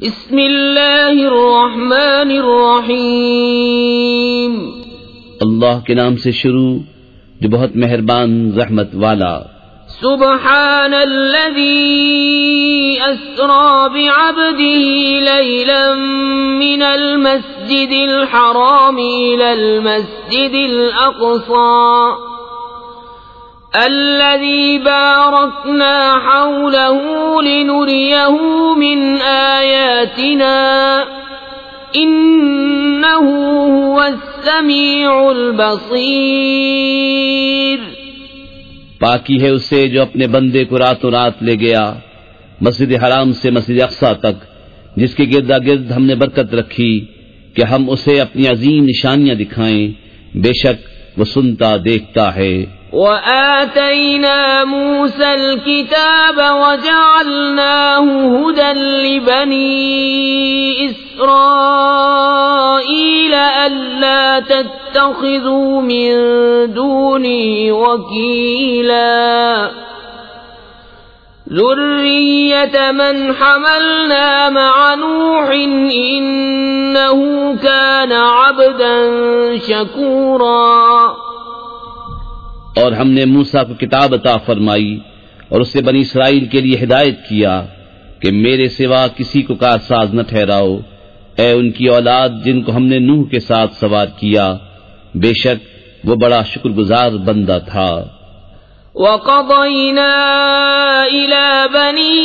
بسم اللہ الرحمن الرحیم، اللہ کے نام سے شروع جو بہت مہربان رحمت والا۔ سبحان الذی اسری بعبده لیلا من المسجد الحرام الى المسجد الاقصى الذي باركنا حوله لنريه من آياتنا إنه هو السميع البصير۔ پاکی ہے اسے جو اپنے بندے کو راتوں رات لے گیا مسجد حرام سے مسجد اقصی تک، جس کے گردا گرد ہم نے برکت رکھی کہ ہم اسے اپنی عظیم نشانیاں دکھائیں، بے شک وہ سنتا دیکھتا ہے۔ وآتينا موسى الكتاب وجعلناه هدى لبني إسرائيل ألا تتخذوا من دوني وكيلا ذرية من حملنا مع نوح إنه كان عبدا شكورا۔ اور ہم نے موسیٰ کو کتاب عطا فرمائی اور اسے بنی اسرائیل کے لیے ہدایت کیا کہ میرے سوا کسی کو کارساز نہ ٹھہراؤ، اے ان کی اولاد جن کو ہم نے نوح کے ساتھ سوار کیا، بے شک وہ بڑا شکر گزار بندہ تھا۔ وَقَضَيْنَا إِلَى بَنِي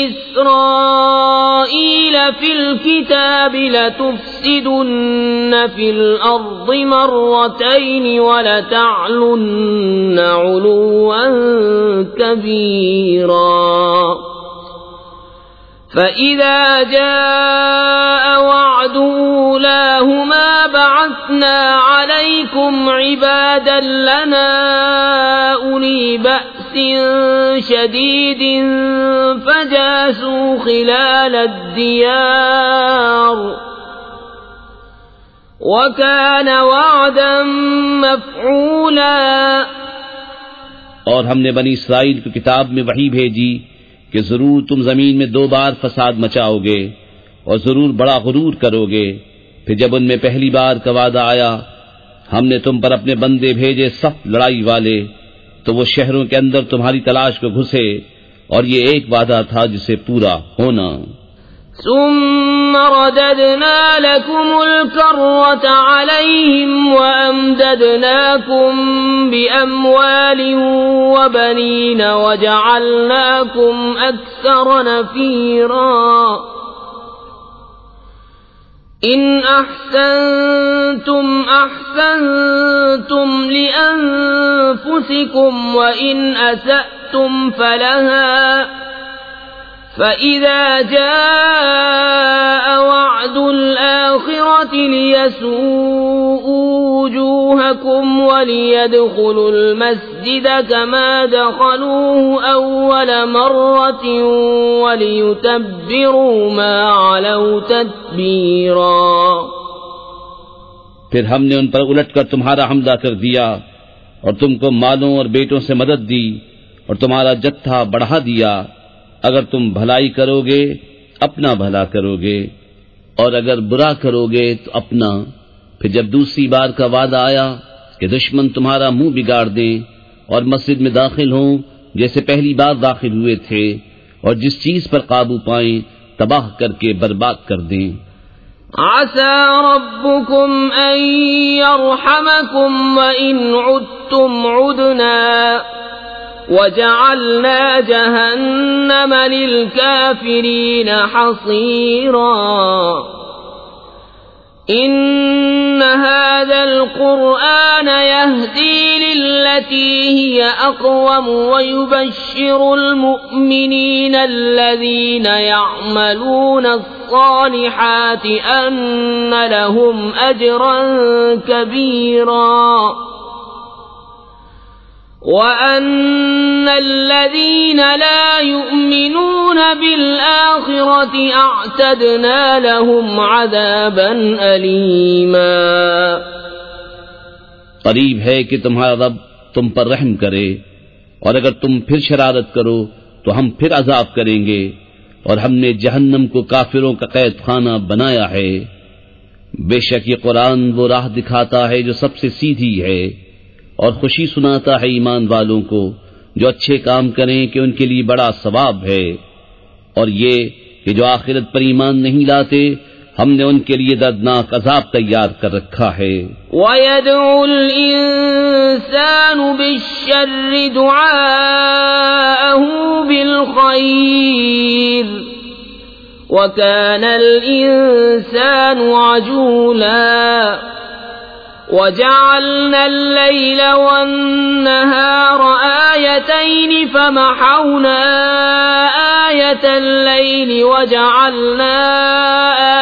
إِسْرَائِيلَ فِي الْكِتَابِ لَتُفْسِدُنَّ فِي الْأَرْضِ مَرَّتَيْنِ وَلَتَعْلُنَّ عُلُوًّا كَبِيرًا، فَإِذَا جَاءَ وَعْدُ أُولَاهُمَا بَعَثْنَا عَلَيْكُمْ عِبَادًا لَنَا أُولِي بَأْسٍ شَدِيدٍ فَجَاسُوا خِلَالَ الدِّيَارِ وَكَانَ وَعْدًا مَفْعُولًا۔ اور ہم نے بنی اسرائیل کی کتاب میں وحی بھیجی کہ ضرور تم زمین میں 2 بار فساد مچاؤ گے اور ضرور بڑا غرور کرو گے۔ پھر جب ان میں پہلی بار کا وعدہ آیا، ہم نے تم پر اپنے بندے بھیجے سخت لڑائی والے، تو وہ شہروں کے اندر تمہاری تلاش کو گھسے، اور یہ ایک وعدہ تھا جسے پورا ہونا۔ ثم رددنا لكم الكرة عليهم وأمددناكم بأموال وبنين وجعلناكم أكثر نفيرا۔ إن أحسنتم أحسنتم لأنفسكم وإن أسأتم فلها، فإذا جاء وعد الآخرة ليسوءوا وجوهكم وليدخلوا المسجد كما دخلوه أول مرة وليتبروا ما علوا تتبيرا۔ پھر ہم نے ان پر الٹ کر تمہارا حملہ کر دیا اور تم کو مالوں اور بیٹوں سے مدد دی اور تمہارا جتھا بڑھا دیا۔ اگر تم بھلائی کرو گے اپنا بھلا کرو گے، اور اگر برا کرو گے تو اپنا۔ پھر جب دوسری بار کا وعدہ آیا کہ دشمن تمہارا منہ بگاڑ دیں اور مسجد میں داخل ہوں جیسے پہلی بار داخل ہوئے تھے، اور جس چیز پر قابو پائیں تباہ کر کے برباد کر دیں۔ عسى ربكم أن يرحمكم وإن عدتم عدنا وجعلنا جهنم للكافرين حصيرا۔ إن هذا القرآن يهدي للتي هي أقوم ويبشر المؤمنين الذين يعملون الصالحات أن لهم أجرا كبيرا وَأَنَّ الَّذِينَ لَا يُؤْمِنُونَ بِالْآخِرَةِ أَعْتَدْنَا لَهُمْ عَذَابًا أَلِيمًا۔ قریب ہے کہ تمہارا رب تم پر رحم کرے، اور اگر تم پھر شرارت کرو تو ہم پھر عذاب کریں گے، اور ہم نے جہنم کو کافروں کا قید خانہ بنایا ہے۔ بے شک یہ قرآن وہ راہ دکھاتا ہے جو سب سے سیدھی ہے، اور خوشی سناتا ہے ایمان والوں کو جو اچھے کام کریں کہ ان کے لیے بڑا ثواب ہے، اور یہ کہ جو آخرت پر ایمان نہیں لاتے ہم نے ان کے لیے دردناک عذاب تیار کر رکھا ہے۔ وَيَدْعُ الْإِنسَانُ بِالشَّرِّ دُعَاءَهُ بِالْخَيْرِ وَكَانَ الْإِنسَانُ عَجُولًا وَجَعَلْنَا اللَّيْلَ وَالنَّهَارَ آيَتَيْنِ فَمَحَوْنَا آيَةَ اللَّيْلِ وَجَعَلْنَا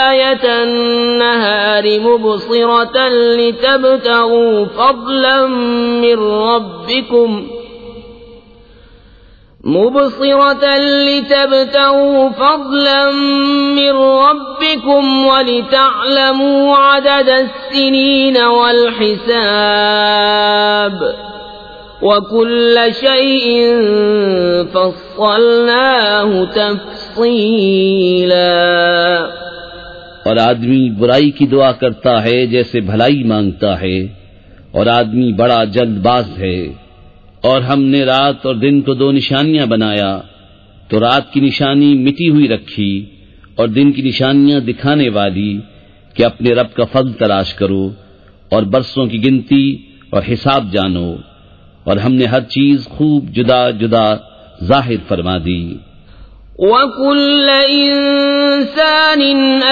آيَةَ النَّهَارِ مُبْصِرَةً لِتَبْتَغُوا فضلا من ربكم ولتعلموا عدد السنين والحساب وكل شيء فصلناه تفصيلا۔ اور آدمی برائی کی دعا کرتا ہے جیسے بھلائی مانگتا ہے، اور آدمی بڑا جلد باز ہے۔ اور ہم نے رات اور دن کو دو نشانیاں بنایا، تو رات کی نشانی مٹی ہوئی رکھی اور دن کی نشانیاں دکھانے والی کہ اپنے رب کا فضل تلاش کرو اور برسوں کی گنتی اور حساب جانو، اور ہم نے ہر چیز خوب جدا جدا ظاہر فرما دی۔ وَكُلَّ إِنسَانٍ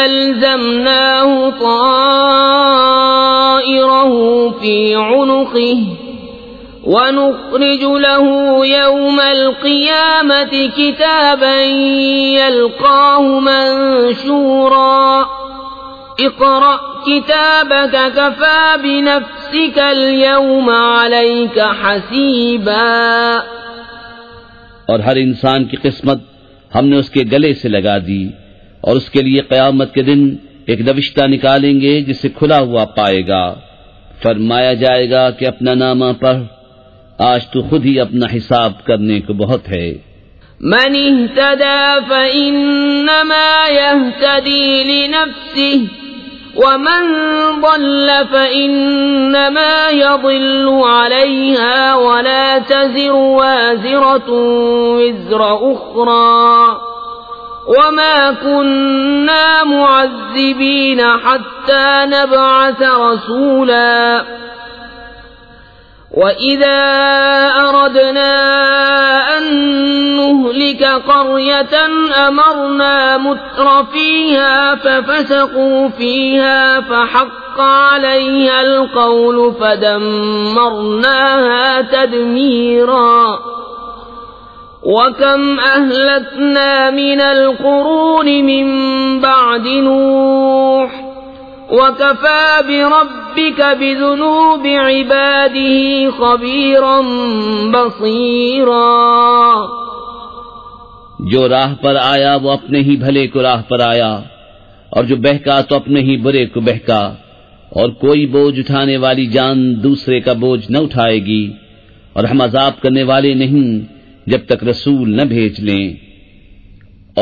أَلْزَمْنَاهُ طَائِرَهُ فِي عُنُقِهِ وَنُخْرِجُ لَهُ يَوْمَ الْقِيَامَةِ كِتَابًا يَلْقَاهُ مَنشُورًا اقْرَأْ كِتَابَكَ كَفَى بِنَفْسِكَ الْيَوْمَ عَلَيْكَ حَسِيبًا۔ اور ہر انسان کی قسمت ہم نے اس کے گلے سے لگا دی، اور اس کے لیے قیامت کے دن ایک نوشتہ نکالیں گے جسے کھلا ہوا پائے گا۔ فرمایا جائے گا کہ اپنا نامہ پڑھ، آج تو خود ہی اپنا حساب کرنے کو بہت ہے۔ من اهتدى فإنما يهتدي لنفسه ومن ضل فإنما يضل عليها ولا تزر وازرة وزر أخرى وما كنا معذبين حتى نبعث رسولا وَإِذَا أَرَدْنَا أَن نُّهْلِكَ قَرْيَةً أَمَرْنَا مُتْرَ فِيهَا فَفَسَقُوا فِيهَا فَحَقَّ عَلَيْهَا الْقَوْلُ فَدَمَّرْنَاهَا تَدْمِيرًا۔ وَكَمْ أَهْلَكْنَا مِنَ الْقُرُونِ مِن بَعْدِ نُوحٍ وَكَفَى بِرَبِّكَ بِذُنُوبِ عِبَادِهِ خَبِيرًا بَصِيرًا۔ جو راہ پر آیا وہ اپنے ہی بھلے کو راہ پر آیا، اور جو بہکا تو اپنے ہی برے کو بہکا، اور کوئی بوجھ اٹھانے والی جان دوسرے کا بوجھ نہ اٹھائے گی، اور ہم عذاب کرنے والے نہیں جب تک رسول نہ بھیج لیں۔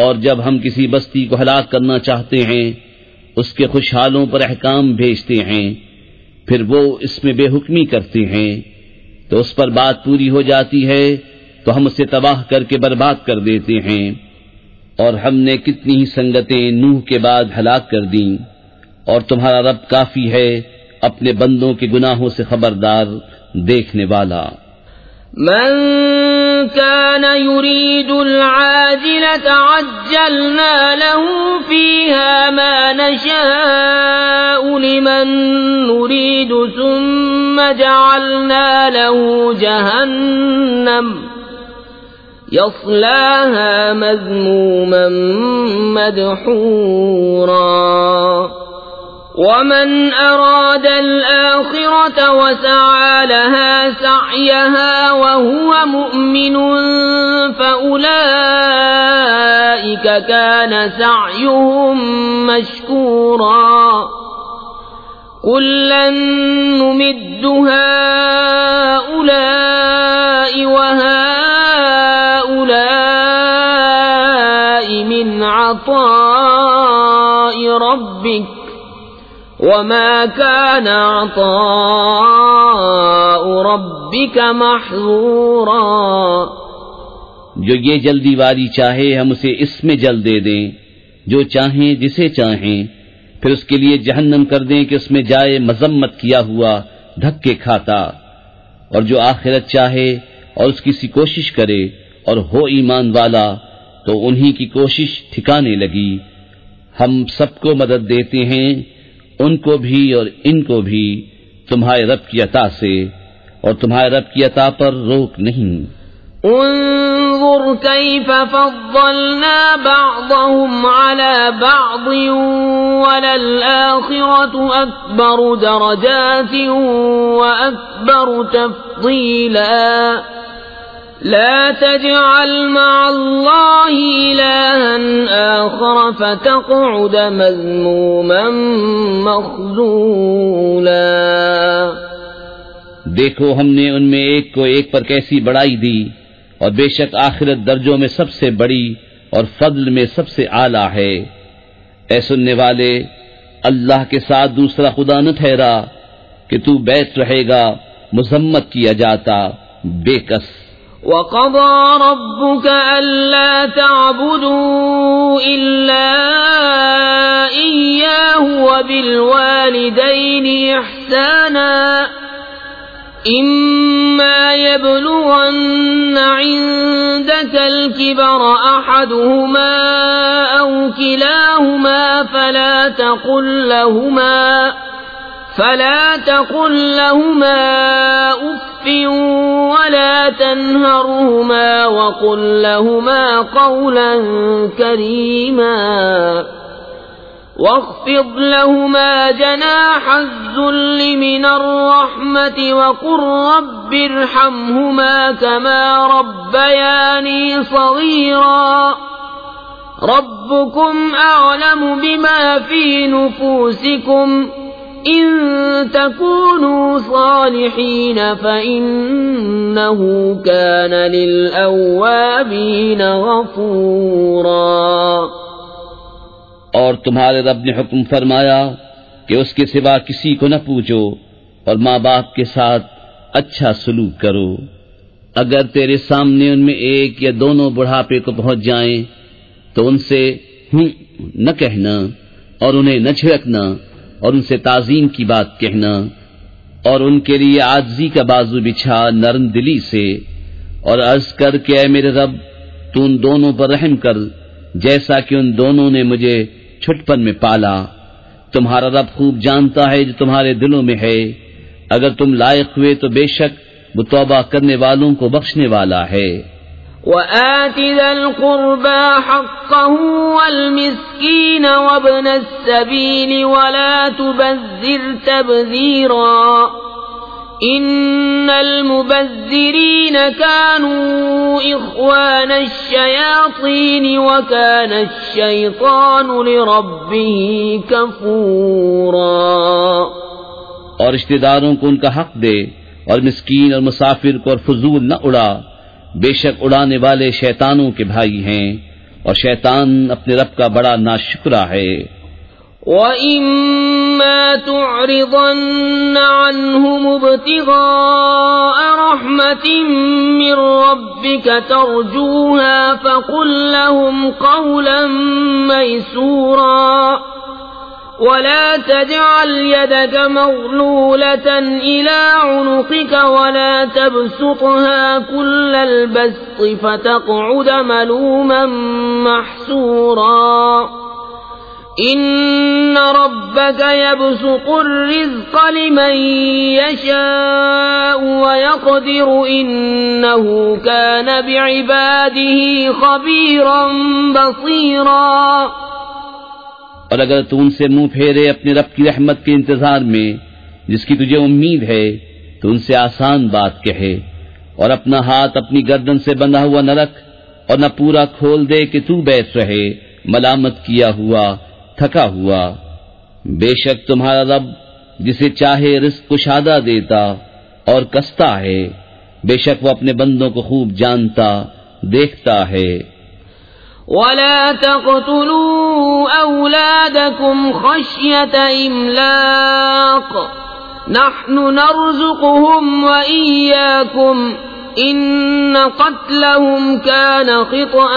اور جب ہم کسی بستی کو ہلاک کرنا چاہتے ہیں اس کے خوشحالوں پر احکام بھیجتے ہیں، پھر وہ اس میں بے حکمی کرتے ہیں، تو اس پر بات پوری ہو جاتی ہے تو ہم اسے تباہ کر کے برباد کر دیتے ہیں۔ اور ہم نے کتنی ہی سنگتیں نوح کے بعد ہلاک کر دیں، اور تمہارا رب کافی ہے اپنے بندوں کے گناہوں سے خبردار، دیکھنے والا۔ من كان يريد العاجلة عجلنا له فيها ما نشاء لمن نريد ثم جعلنا له جهنم يصلاها مذموما مدحورا ومن أراد الآخرة وسعى لها سعيها وهو مؤمن فأولئك كان سعيهم مشكورا كلا نمد هؤلاء وهؤلاء من عطاء ربك وما كان عطاء ربك محظورا. جو یہ جلدی واری چاہے ہم اسے اس میں جل دے دیں، جو چاہیں جسے چاہیں، پھر اس کے لیے جہنم کر دیں کہ اس میں جائے مذمت کیا ہوا دھکے کھاتا. اور جو آخرت چاہے اور اس کی سی کوشش کرے اور ہو ایمان والا تو انہی کی کوشش ٹھکانے لگی. ہم سب کو مدد دیتے ہیں، ان کو بھی اور ان کو بھی، تمہارے رب کی عطا سے، اور تمہارے رب کی عطا پر روک نہیں. انظر كيف فضلنا بعضهم على بعض وللآخرة أكبر درجات وأكبر تفضيلا. لا تجعل مع الله إلها آخر فتقعد مذموما مخذولا. دیکھو ہم نے ان میں ایک کو ایک پر کیسی بڑائی دی، اور بے شک آخرت درجوں میں سب سے بڑی اور فضل میں سب سے اعلیٰ ہے. اے سننے والے، اللہ کے ساتھ دوسرا خدا نہ ٹھہرا کہ تو بیت رہے گا مذمت کیا جاتا بے کس. وَقَضَى رَبُّكَ أَلَّا تَعْبُدُوا إِلَّا إِيَّاهُ وَبِالْوَالِدَيْنِ إِحْسَانًا إِمَّا يَبْلُغَنَّ عِندَكَ الْكِبَرَ أَحَدُهُمَا أَوْ كِلَاهُمَا فلا تقل لهما أف ولا تنهرهما وقل لهما قولا كريما واخفض لهما جناح الذل من الرحمة وقل رب ارحمهما كما ربياني صغيرا. ربكم أعلم بما في نفوسكم إن تكونوا صالحين فإنه كان للأوابين غفورا. اور تمہارے رب نے حکم فرمایا کہ اس کے سوا کسی کو نہ پوچھو اور ماں باپ کے ساتھ اچھا سلوک کرو. اگر تیرے سامنے ان میں ایک یا دونوں بڑھاپے کو پہنچ جائیں تو ان سے نہ کہنا اور انہیں نہ چھڑکنا اور ان سے تعظیم کی بات کہنا، اور ان کے لیے عاجزی کا بازو بچھا نرم دلی سے، اور عرض کر کہ اے میرے رب تو ان دونوں پر رحم کر جیسا کہ ان دونوں نے مجھے چھٹپن میں پالا. تمہارا رب خوب جانتا ہے جو تمہارے دلوں میں ہے. اگر تم لائق ہوئے تو بے شک وہ توبہ کرنے والوں کو بخشنے والا ہے. وآت ذا القربى حقه والمسكين وابن السبيل ولا تبذر تبذيرا إن المبذرين كانوا إخوان الشياطين وكان الشيطان لربه كفورا. اور رشتہ داروں کو ان کا حق دے اور مسکین اور مسافر کو اور فضول نہ اڑا، بے شک اڑانے والے شیطانوں کے بھائی ہیں اور شیطان اپنے رب کا بڑا ناشکرا ہے. وَإِمَّا تُعْرِضَنَّ عَنْهُمُ ابْتِغَاءَ رَحْمَةٍ مِّن رَّبِّكَ تَرْجُوهَا فَقُل لَّهُمْ قَوْلًا مَّيْسُورًا. ولا تجعل يدك مغلولة إلى عنقك ولا تبسطها كل البسط فتقعد ملوما محسورا. إن ربك يبسط الرزق لمن يشاء ويقدر إنه كان بعباده خبيرا بصيرا. اور اگر تو ان سے منہ پھیرے اپنے رب کی رحمت کے انتظار میں جس کی تجھے امید ہے تو ان سے آسان بات کہے، اور اپنا ہاتھ اپنی گردن سے بندھا ہوا نہ رکھ اور نہ پورا کھول دے کہ تو بیٹھ رہے ملامت کیا ہوا تھکا ہوا. بے شک تمہارا رب جسے چاہے رزق کشادہ دیتا اور کستا ہے، بے شک وہ اپنے بندوں کو خوب جانتا دیکھتا ہے. ولا تقتلوا أولادكم خشية إملاق نحن نرزقهم وإياكم إن قتلهم كان خطأ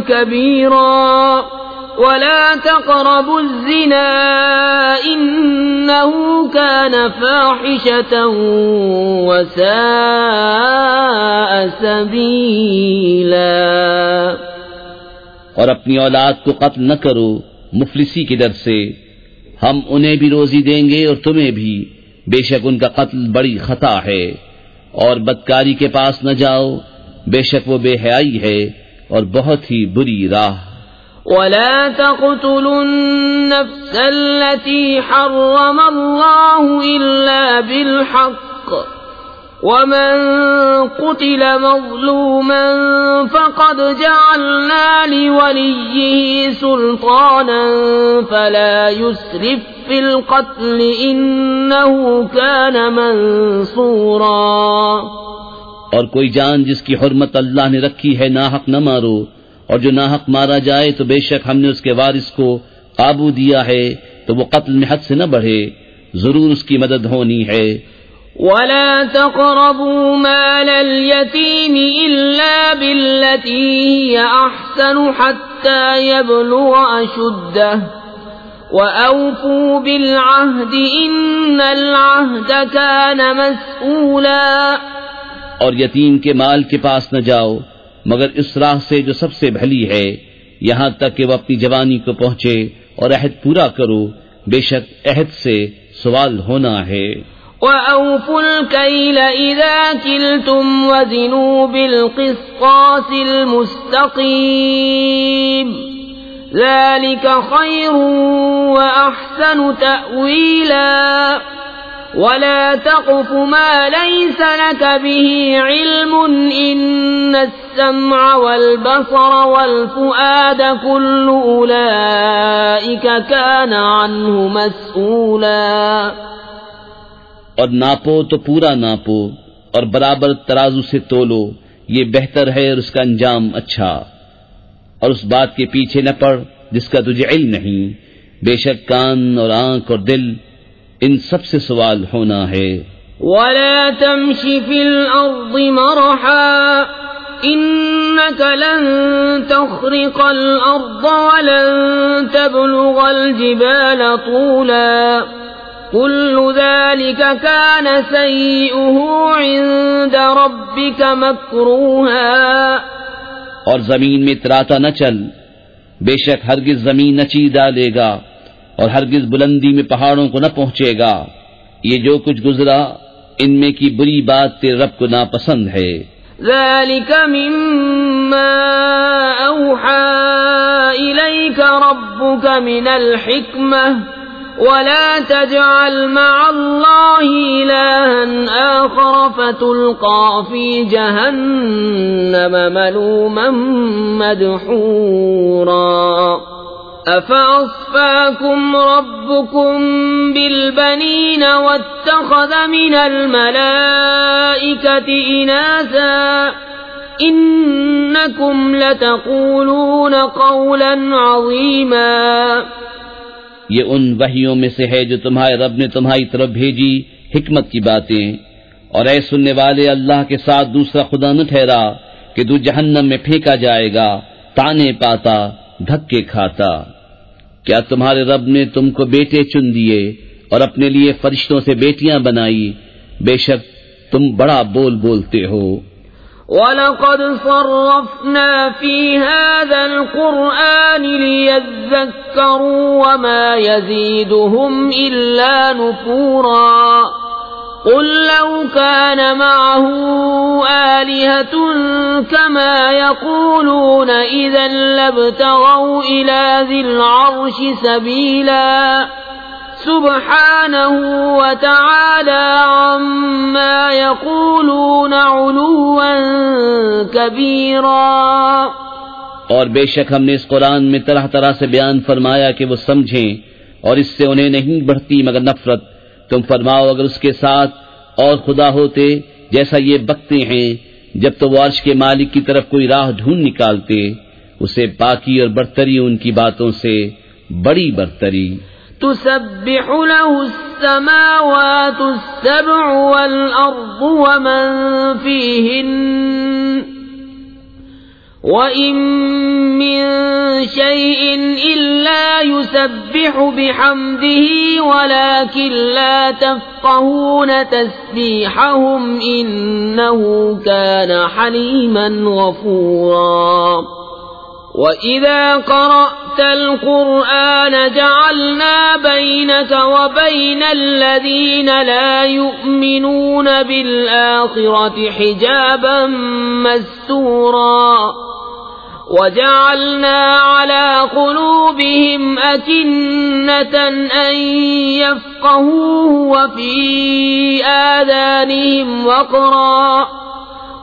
كبيرا ولا تقربوا الزنا إنه كان فاحشة وساء سبيلا۔ اور اپنی اولاد کو قتل نہ کرو مفلسی کے ڈر سے، ہم انہیں بھی روزی دیں گے اور تمہیں بھی، بے شک ان کا قتل بڑی خطا ہے، اور بدکاری کے پاس نہ جاؤ، بے شک وہ بے حیائی ہے اور بہت ہی بری راہ۔ ولا تقتلوا النفس التي حرم الله إلا بالحق ومن قتل مظلوما فقد جعلنا لوليه سلطانا فلا يسرف في القتل إنه كان منصورا۔ اور کوئی جان جس کی حرمت اللہ نے رکھی ہے ناحق نہ مارو، اور جو ناحق مارا جائے تو بے شک ہم نے اس کے وارث کو قابو دیا ہے تو وہ قتل میں حد سے نہ بڑھے، ضرور اس کی مدد ہونی ہے۔ ولا تقربوا مال اليتيم إلا بالتي هي أحسن حتى يبلغ أشده وأوفوا بالعهد إن العهد كان مسؤولا۔ اور یتیم کے مال کے پاس نہ جاؤ مگر اس راہ سے جو سب سے بھلی ہے، یہاں تک کہ وہ اپنی جوانی کو پہنچے، اور عہد پورا کرو، بے شک عہد سے سوال ہونا ہے۔ وَأَوْفُوا الْكَيْلَ إِذَا كِلْتُمْ وَزِنُوا بِالْقِسْطَاسِ الْمُسْتَقِيمِ ذَلِكَ خَيْرٌ وَأَحْسَنُ تَأْوِيلًا وَلَا تَقْفُ مَا لَيْسَ لَكَ بِهِ عِلْمٌ إِنَّ السَّمْعَ وَالْبَصَرَ وَالْفُؤَادَ كُلُّ أُولَئِكَ كَانَ عَنْهُ مسؤولا۔ اور ناپو تو پورا ناپو اور برابر ترازو سے تولو، یہ بہتر ہے اور اس کا انجام اچھا، اور اس بات کے پیچھے نہ پڑ جس کا تجھے علم نہیں، بے شک کان اور آنکھ اور دل ان سب سے سوال ہونا ہے۔ وَلَا تَمْشِ فِي الْأَرْضِ مَرَحًا إِنَّكَ لَن تَخْرِقَ الْأَرْضَ وَلَن تَبْلُغَ الْجِبَالَ طُولًا كُلُّ ذَلِكَ كَانَ سَيِّئُهُ عِندَ رَبِّكَ مَكْرُوهًا۔ اور زمین میں اتراتا نہ چل، بے شک ہرگز زمین نچی ڈالے گا اور ہرگز بلندی میں پہاڑوں کو نہ پہنچے گا، یہ جو کچھ گزرا ان میں کی بری بات تیرے رب کو ناپسند ہے۔ ذَلِكَ مِمَّا أَوْحَى إِلَيْكَ رَبُّكَ مِنَ الْحِكْمَةِ وَلَا تَجْعَلْ مَعَ اللَّهِ إِلَٰهًا آخَرَ فَتُلْقَىٰ فِي جَهَنَّمَ مَلُومًا مَّدْحُورًا۔ أَفَأَصْفَاكُمْ رَبُّكُمْ بِالْبَنِينَ وَاتَّخَذَ مِنَ الْمَلَائِكَةِ إِنَاثًا إِنَّكُمْ لَتَقُولُونَ قَوْلًا عَظِيمًا۔ یہ ان وحیوں میں سے ہے جو تمہارے رب نے تمہاری طرف بھیجی، حکمت کی باتیں، اور اے سننے والے اللہ کے ساتھ دوسرا خدا نہ ٹھہرا کہ تو جہنم میں پھینکا جائے گا، تانے پاتا، دھکے کھاتا۔ کیا تمہارے رب نے تم کو بیٹے چن دیے اور اپنے لیے فرشتوں سے بیٹیاں بنائی؟ بے شک تم بڑا بول بولتے ہو۔ وَلَقَدْ صَرَّفْنَا فِي هَذَا الْقُرْآنِ لِيَذَّكَّرُوا وَمَا يَزِيدُهُمْ إِلَّا نُفُورًا قُل لَّوْ كَانَ مَعَهُ آلِهَةٌ كَمَا يَقُولُونَ إِذًا لَّابْتَغَوْا إِلَى ذِي الْعَرْشِ سَبِيلًا سبحانه وتعالى عما يقولون علوا كبيرا۔ اور بے شک ہم نے اس قرآن میں طرح طرح سے بیان فرمایا کہ وہ سمجھیں، اور اس سے انہیں نہیں بڑھتی مگر نفرت۔ تم فرماؤ اگر اس کے ساتھ اور خدا ہوتے جیسا یہ بکتے ہیں، جب تو وہ عرش کے مالک کی طرف کوئی راہ ڈھونڈ نکالتے، اسے پاکی اور برتری ان کی باتوں سے بڑی برتری. تسبح له السماوات السبع والأرض ومن فيهن وَإِن مِّن شَيْءٍ إِلَّا يُسَبِّحُ بِحَمْدِهِ وَلَكِن لَّا تَفْقَهُونَ تَسْبِيحَهُمْ إِنَّهُ كَانَ حَلِيمًا غَفُورًا. وَإِذَا قَرَأْتَ الْقُرْآنَ جَعَلْنَا بَيْنَكَ وَبَيْنَ الَّذِينَ لَا يُؤْمِنُونَ بِالْآخِرَةِ حِجَابًا مَّسْتُورًا. وَجَعَلْنَا عَلَى قُلُوبِهِمْ أَكِنَّةً أَن يَفْقَهُوهُ وَفِي آذَانِهِمْ وَقْرًا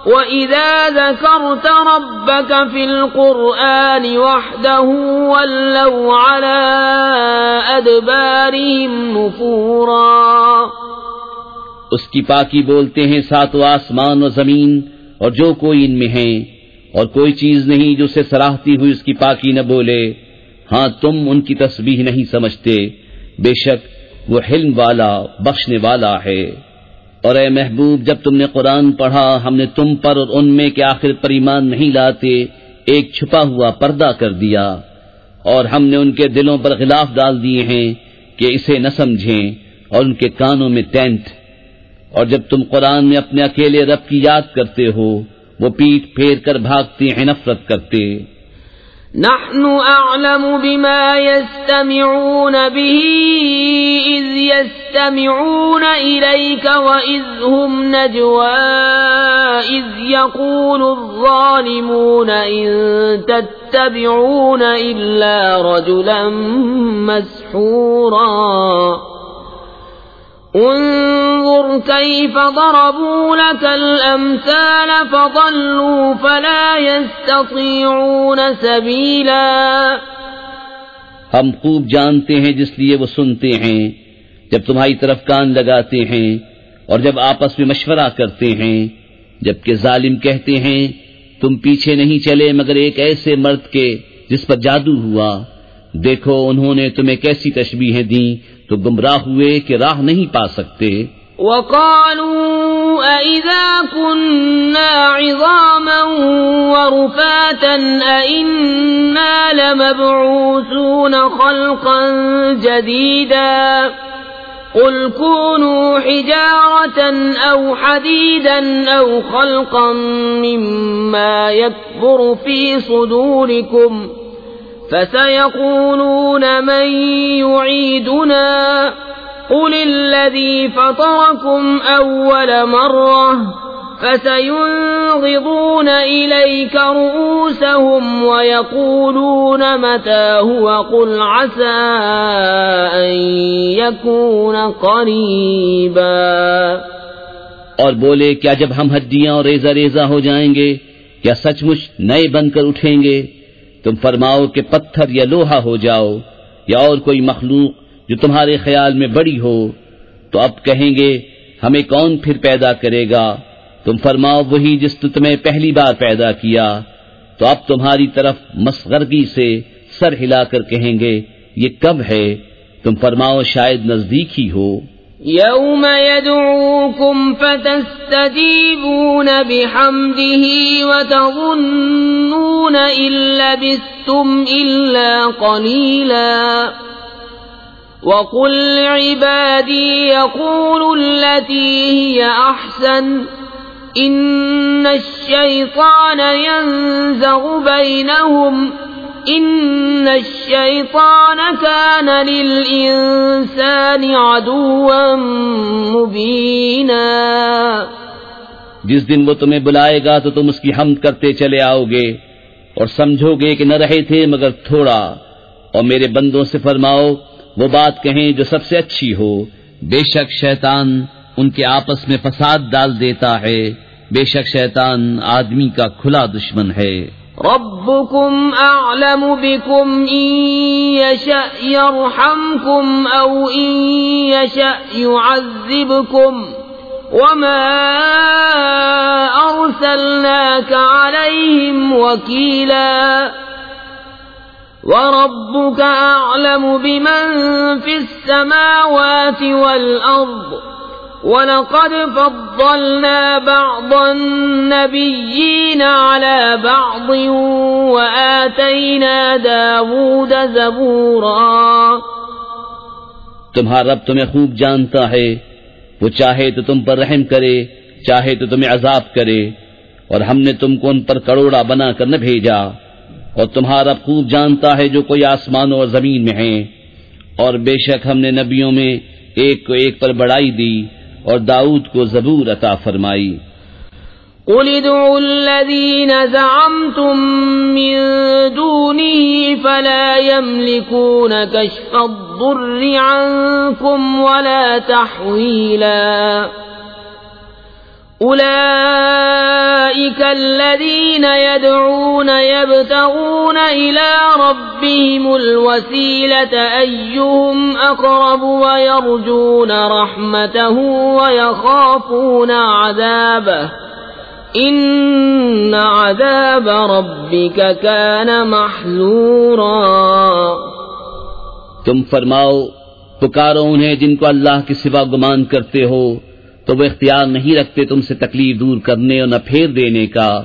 وَإِذَا ذَكَرْتَ رَبَّكَ فِي الْقُرْآنِ وَحْدَهُ وَلَّوْا عَلَى أَدْبَارِهِمْ نُفُورًا. اس کی پاکی بولتے ہیں ساتوں آسمان و زمین اور جو کوئی ان میں ہیں، اور کوئی چیز نہیں جو اسے سراہتی ہوئی اس کی پاکی نہ بولے. ہاں تم ان کی تسبیح نہیں سمجھتے، بے شک وہ حلم والا بخشنے والا ہے. اور اے محبوب، جب تم نے قرآن پڑھا ہم نے تم پر اور ان میں کہ آخر پر ایمان نہیں لاتے ایک چھپا ہوا پردہ کر دیا، اور ہم نے ان کے دلوں پر غلاف ڈال دیے ہیں کہ اسے نہ سمجھیں، اور ان کے کانوں میں تینٹ. اور جب تم قرآن میں اپنے اکیلے رب کی یاد کرتے ہو وہ پیٹھ پھیر کر بھاگتے ہیں نفرت کرتے. نحن أعلم بما يستمعون به إذ يستمعون إليك وإذ هم نجوى إذ يقول الظالمون إن تتبعون إلا رجلا مسحورا. انظر كيف ضربوا لك الأمثال فضلوا فلا يستطيعون سبيلا. ہم خوب جانتے ہیں جس لیے وہ سنتے ہیں جب تمہاری طرف کان لگاتے ہیں اور جب آپس میں مشورہ کرتے ہیں، جبکہ ظالم کہتے ہیں تم پیچھے نہیں چلے مگر ایک ایسے مرد کے جس پر جادو ہوا. دیکھو انہوں نے تمہیں کیسی تشبیہیں دیں تو گمراہ ہوئے کہ راہ نہیں پا سکتے. وَقَالُوا أَإِذَا كُنَّا عِظَامًا وَرُفَاتًا أَإِنَّا لَمَبْعُوثُونَ خَلْقًا جَدِيدًا. قُلْ كُونُوا حِجَارَةً أَوْ حَدِيدًا أَوْ خَلْقًا مِّمَّا يَكْبُرُ فِي صُدُورِكُمْ فَسَيَقُولُونَ مَن يُعِيدُنَا قُلِ الَّذِي فَطَرَكُمْ أَوَّلَ مَرَّةٍ فَسَيُنغِضُونَ إِلَيْكَ رُءُوسَهُمْ وَيَقُولُونَ مَتَىٰ هُوَ قُلْ عَسَىٰ أَن يَكُونَ قَرِيبًا. اور بولے کیا جب ہم ہڈیاں اور ریزہ ریزہ ہو جائیں گے کیا سچ مچ نئے بن کر اٹھیں گے؟ تم فرماؤ کہ پتھر یا لوہا ہو جاؤ یا اور کوئی مخلوق جو تمہارے خیال میں بڑی ہو، تو اب کہیں گے ہمیں کون پھر پیدا کرے گا؟ تم فرماؤ وہی جس نے تمہیں پہلی بار پیدا کیا. تو اب تمہاری طرف مسخرگی سے سر ہلا کر کہیں گے یہ کب ہے؟ تم فرماؤ شاید نزدیک ہی ہو. يَوْمَ يَدْعُوكُمْ فَتَسْتَجِيبُونَ بِحَمْدِهِ وَتَظُنُّونَ إِن لَّبِثْتُمْ إِلَّا قَلِيلًا. وَقُل لِّعِبَادِي يَقُولُوا الَّتِي هِيَ أَحْسَنُ إِنَّ الشَّيْطَانَ يَنزَغُ بَيْنَهُمْ إِنَّ الشَّيْطَانَ كَانَ لِلْإِنسَانِ عَدُوًّا مُبِينًا. جس دن وہ تمہیں بلائے گا تو تم اس کی حمد کرتے چلے آؤ گے اور سمجھو گے کہ نہ رہے تھے مگر تھوڑا. اور میرے بندوں سے فرماؤ وہ بات کہیں جو سب سے اچھی ہو. بے شک شیطان ان کے آپس میں فساد ڈال دیتا ہے. بے شک شیطان آدمی کا کھلا دشمن ہے. ربكم أعلم بكم إن يشأ يرحمكم أو إن يشأ يعذبكم وما أرسلناك عليهم وكيلا. وَرَبُّكَ أَعْلَمُ بِمَن فِي السَّمَاوَاتِ وَالْأَرْضِ وَلَقَدْ فَضَّلْنَا بَعْضَ النَّبِيِّينَ عَلَى بَعْضٍ وَآتَيْنَا دَاوُودَ زَبُورًا۔ تمہارا رب تمہیں خوب جانتا ہے، وہ چاہے تو تم پر رحم کرے، چاہے تو تمہیں عذاب کرے، اور ہم نے تم کو ان پر کروڑا بنا کر نہ بھیجا، اور تمہارا رب خوب جانتا ہے جو کوئی آسمانوں اور زمین میں ہیں، اور بے شک ہم نے نبیوں میں ایک کو ایک پر بڑائی دی اور داؤد کو زبور عطا فرمائی۔ قُلِ ادْعُوا الَّذِينَ زَعَمْتُم مِّن دُونِهِ فَلَا يَمْلِكُونَ كَشْفَ الضُّرِّ عَنكُمْ وَلَا تَحْوِيلًا۔ أُولَئِكَ الَّذِينَ يَدْعُونَ يَبْتَغُونَ إِلَى رَبِّهِمُ الْوَسِيلَةَ أَيُّهُمْ أَقْرَبُ وَيَرْجُونَ رَحْمَتَهُ وَيَخَافُونَ عَذَابَهُ إِنَّ عَذَابَ رَبِّكَ كَانَ مَحْذُورًا۔ تم فرماؤ، پکارو انہیں جن کو اللہ کے سوا گمان کرتے ہو، تو وہ اختیار نہیں رکھتے تم سے تکلیف دور کرنے اور نہ پھیر دینے کا۔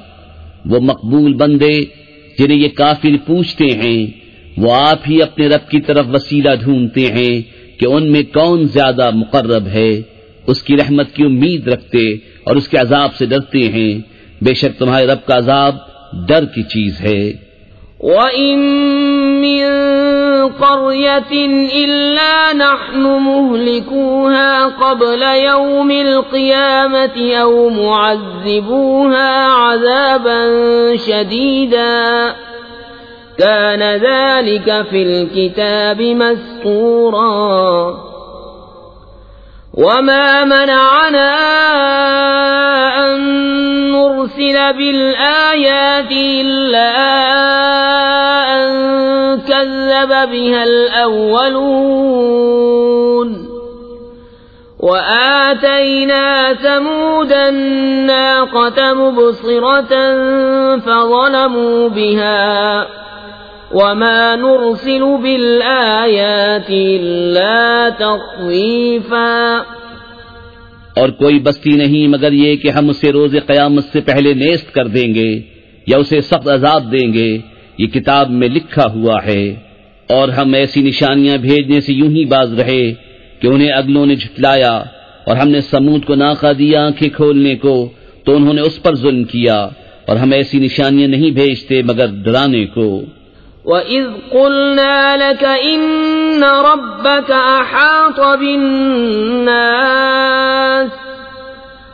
وہ مقبول بندے جنہیں یہ کافر پوچھتے ہیں، وہ آپ ہی اپنے رب کی طرف وسیلہ ڈھونڈتے ہیں کہ ان میں کون زیادہ مقرب ہے، اس کی رحمت کی امید رکھتے اور اس کے عذاب سے ڈرتے ہیں۔ بے شک تمہارے رب کا عذاب ڈر کی چیز ہے۔ وَإِن مِّن قَرْيَةٍ إِلَّا نَحْنُ مُهْلِكُوهَا قَبْلَ يَوْمِ الْقِيَامَةِ أَوْ مُعَذِّبُوهَا عَذَابًا شَدِيدًا كَانَ ذَلِكَ فِي الْكِتَابِ مَسْطُورًا۔ وَمَا مَنَعَنَا أَن نُّرْسِلَ بِالْآيَاتِ إِلَّا أَن كَذَّبَ بِهَا الْأَوَّلُونَ وَآتَيْنَا ثَمُودَ النَّاقَةَ مُبْصِرَةً فَظَلَمُوا بِهَا وَمَا نُرْسِلُ بِالْآيَاتِ إِلَّا تَخْوِيفًا۔ اور کوئی بستی نہیں مگر یہ کہ ہم اسے روز قیامت سے پہلے نیست کر دیں گے یا اسے سخت عذاب دیں گے، یہ کتاب میں لکھا ہوا ہے۔ اور ہم ایسی نشانیاں بھیجنے سے یوں ہی باز رہے کہ انہیں اگلوں نے جھٹلایا، اور ہم نے سمود کو ناقہ دیا آنکھیں کھولنے کو تو انہوں نے اس پر ظلم کیا، اور ہم ایسی نشانیاں نہیں بھیجتے مگر ڈرانے کو۔ وَإِذْ قُلْنَا لَكَ إِنَّ رَبَّكَ أَحَاطَ بِالنَّاسِ